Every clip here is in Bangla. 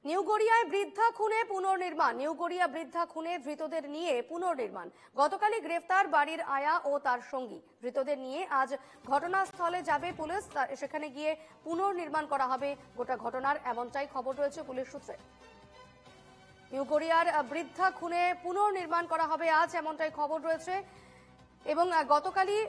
নিউ গড়িয়ায় বৃদ্ধা খুনে পুনর্নির্মাণ। নিউ গড়িয়া বৃদ্ধা খুনে ধৃতদের নিয়ে পুনর্নির্মাণ। গতকালই গ্রেফতার বাড়ির আয়া ও তার সঙ্গী। ধৃতদের নিয়ে আজ ঘটনাস্থলে যাবে পুলিশ, সেখানে গিয়ে পুনর্নির্মাণ করা হবে গোটা ঘটনার, এমনটাই খবর রয়েছে পুলিশ সূত্রে। নিউ গড়িয়ার বৃদ্ধা খুনে পুনর্নির্মাণ করা হবে আজ, এমনটাই খবর রয়েছে। এবং গতকালই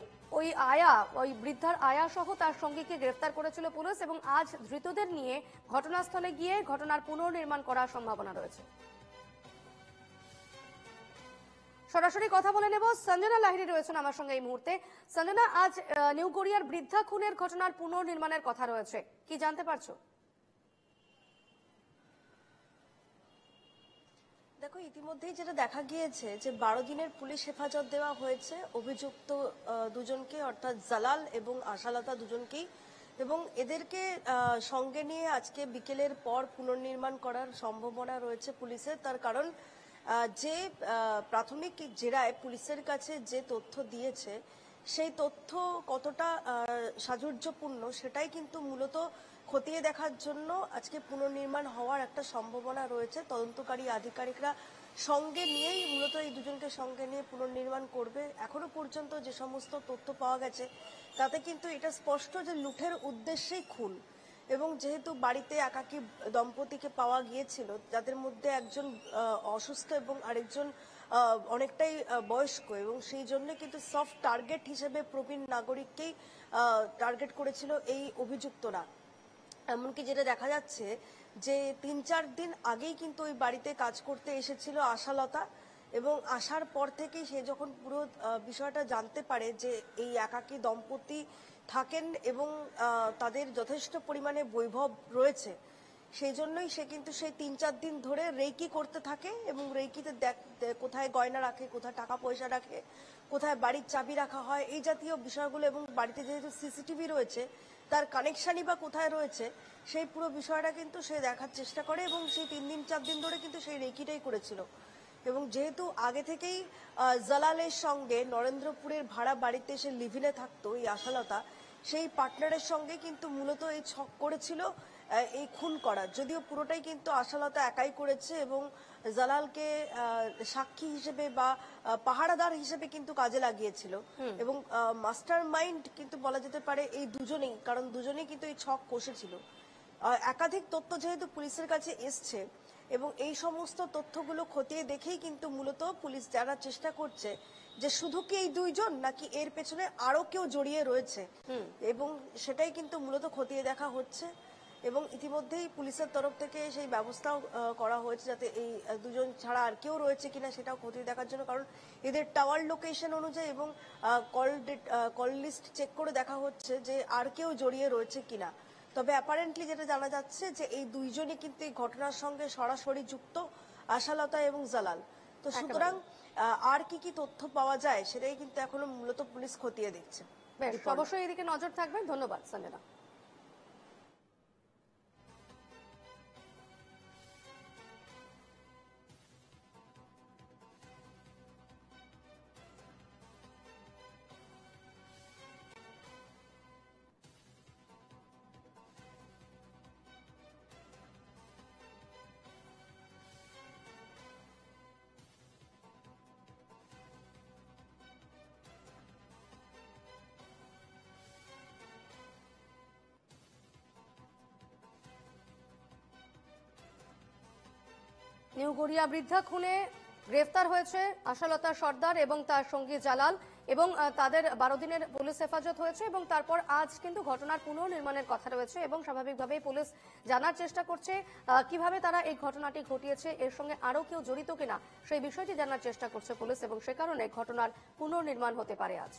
ওই বৃদ্ধার আয়া সহ তার সঙ্গীকে গ্রেফতার করেছিল পুলিশ, এবং আজ ধৃতদের নিয়ে ঘটনাস্থলে গিয়ে ঘটনার পুনর্নির্মাণ করার সম্ভাবনা রয়েছে। সরাসরি কথা বলে নেব, সঞ্জনা লাহিড়ী রয়েছেন আমার সঙ্গে এই মুহূর্তে। সঞ্জনা, আজ নিউ গড়িয়ার বৃদ্ধা খুনের ঘটনার পুনর্নির্মাণের কথা রয়েছে, কি জানতে পারছো? দেখো, ইতিমধ্যেই যেটা দেখা গিয়েছে যে 12 দিনের পুলিশ হেফাজত দেওয়া হয়েছে অভিযুক্ত দুজনকে, অর্থাৎ জালাল এবং আশালতা দুজনকেই, এবং এদেরকে সঙ্গে নিয়ে আজকে বিকেলের পর পুনর্নির্মাণ করার সম্ভাবনা রয়েছে পুলিশের। তার কারণ যে প্রাথমিক জেরায় পুলিশের কাছে যে তথ্য দিয়েছে সেই তথ্য কতটা সাজুর্যপূর্ণ সেটাই কিন্তু মূলত খতিয়ে দেখার জন্য আজকে পুনর্নির্মাণ হওয়ার একটা সম্ভাবনা রয়েছে। তদন্তকারী আধিকারিকরা সঙ্গে নিয়েই মূলত এই দুজনকে সঙ্গে নিয়ে পুনর্নির্মাণ করবে। এখনো পর্যন্ত যে সমস্ত তথ্য পাওয়া গেছে তাতে কিন্তু এটা স্পষ্ট যে লুঠের উদ্দেশ্যেই খুন, এবং যেহেতু বাড়িতে একাকী দম্পতিকে পাওয়া গিয়েছিল, যাদের মধ্যে একজন অসুস্থ এবং আরেকজন অনেকটাই বয়স্ক, এবং সেই জন্য কিন্তু সফট টার্গেট হিসেবে প্রবীণ নাগরিককেই টার্গেট করেছিল এই অভিযুক্তরা। এমনকি যেটা দেখা যাচ্ছে যে 3-4 দিন আগেই কিন্তু ওই বাড়িতে কাজ করতে এসেছিল আশালতা, এবং আসার পর থেকেই সে যখন পুরো বিষয়টা জানতে পারে যে এই একাকী দম্পতি থাকেন এবং তাদের যথেষ্ট পরিমাণে বৈভব রয়েছে, সেই জন্যই সে কিন্তু সেই 3-4 দিন ধরে রেকি করতে থাকে, এবং রেকিতে কোথায় গয়না রাখে, কোথায় টাকা পয়সা রাখে, কোথায় বাড়ির চাবি রাখা হয়, এই জাতীয় বিষয়গুলো, এবং বাড়িতে যেহেতু সিসিটিভি রয়েছে তার কানেকশনই বা কোথায় রয়েছে সেই পুরো বিষয়টা কিন্তু সে দেখার চেষ্টা করে, এবং সেই 3-4 দিন ধরে কিন্তু সেই রেকিটাই করেছিল। এবং যেহেতু আগে থেকেই জালালের সঙ্গে নরেন্দ্রপুরের ভাড়া বাড়িতে সে লিভিনে থাকতো এই আশালতা, সেই পার্টনারের সঙ্গে কিন্তু মূলত এই ছক করেছিল এই খুন করার। যদিও পুরোটাই কিন্তু আশালতা একাই করেছে, এবং জালালকে সাক্ষী হিসেবে বা পাহারাদার হিসেবে কিন্তু কাজে লাগিয়েছিল, এবং মাস্টার মাইন্ড কিন্তু বলা যেতে পারে এই দুজনেই, কারণ দুজনেই কিন্তু এই ছক কষেছিল। একাধিক তথ্য যেহেতু পুলিশের কাছে এসছে, এবং এই সমস্ত তথ্যগুলো খতিয়ে দেখেই কিন্তু মূলত পুলিশ জানার চেষ্টা করছে যে শুধু কি এই দুইজন নাকি এর পেছনে আরো কেউ জড়িয়ে রয়েছে, এবং সেটাই কিন্তু মূলত খতিয়ে দেখা হচ্ছে। এবং ইতিমধ্যেই পুলিশের তরফ থেকে সেই ব্যবস্থাও করা হয়েছে যাতে এই দুজন ছাড়া আর কেউ রয়েছে কিনা সেটাও খতিয়ে দেখার জন্য, কারণ এদের টাওয়ার লোকেশন অনুযায়ী এবং কল লিস্ট চেক করে দেখা হচ্ছে যে আর কেউ জড়িয়ে রয়েছে কিনা। তবে অ্যাপারেন্টলি যেটা জানা যাচ্ছে যে এই দুইজনই কিন্তু এই ঘটনার সঙ্গে সরাসরি যুক্ত, আশালতা এবং জালাল। তো সুতরাং আর কি কি তথ্য পাওয়া যায় সেটাই কিন্তু এখনো মূলত পুলিশ খতিয়ে দেখছে। অবশ্যই এদিকে নজর থাকবে। ধন্যবাদ সঞ্জনা। নিউ গড়িয়া বৃদ্ধা খুনে গ্রেফতার হয়েছে আশালতা সর্দার এবং তার সঙ্গী জালাল, এবং তাদের 12 দিনের পুলিশ হেফাজত হয়েছে, এবং তারপর আজ কিন্তু ঘটনার পুনর্নির্মাণের কথা রয়েছে, এবং স্বাভাবিকভাবেই পুলিশ জানার চেষ্টা করছে কিভাবে তারা এই ঘটনাটি ঘটিয়েছে, এর সঙ্গে আরো কেউ জড়িত কিনা সেই বিষয়টি জানার চেষ্টা করছে পুলিশ, এবং সে কারণে ঘটনার পুনর্নির্মাণ হতে পারে আজ।